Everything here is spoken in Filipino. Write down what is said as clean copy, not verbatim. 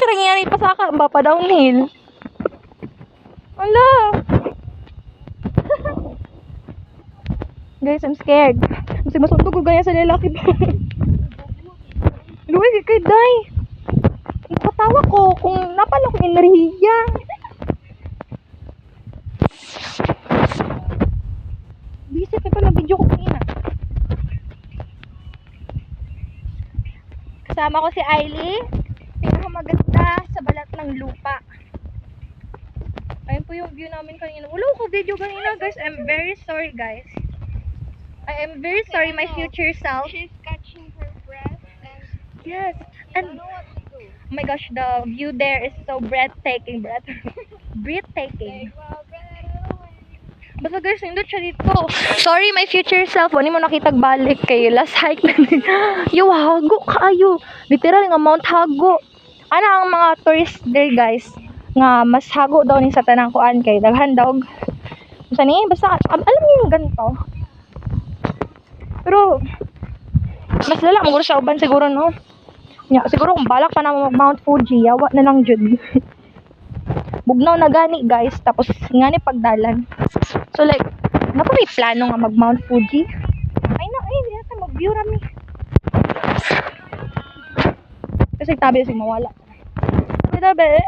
rin yan ipasaka ba pa downhill. Ala. Guys, I'm scared. Kasi masuntog ko ganyan sa lalaki ba. Luwi kay day. Ipatawa ko kung napala ko enerhiya. Busy pa pala video ko kanina. Kasama ko si Ailey. Pinakamaganda sa balat ng lupa. Ayun po yung view namin kanina. Wala ko video kanina, guys. I'm very sorry, guys. I am very sorry, my future self. She's catching her breath and Yes. I And don't know what to do. oh my gosh, the view there is so breathtaking. Breathtaking. Basta guys, nindot siya dito. Sorry, my future self. Wani mo nakitag balik kay last hike na Yo, hago kaayo. Literal nga Mount Hago. Ana ang mga tourist there, guys, nga mas hago daw ni sa tanang kuan kay daghan daw. Basta ni, basta alam niyo yung ganito. Pero mas lala mo sa uban siguro, no? Nya, siguro kung balak pa na mag Mount Fuji, yawa na lang jud. Bugnaw na gani, guys, tapos nga ni pagdalan. So like, napa may plano nga mag Mount Fuji? Ay na, ay, yata mag-view rami. Kasi tabi si mawala. Tabi.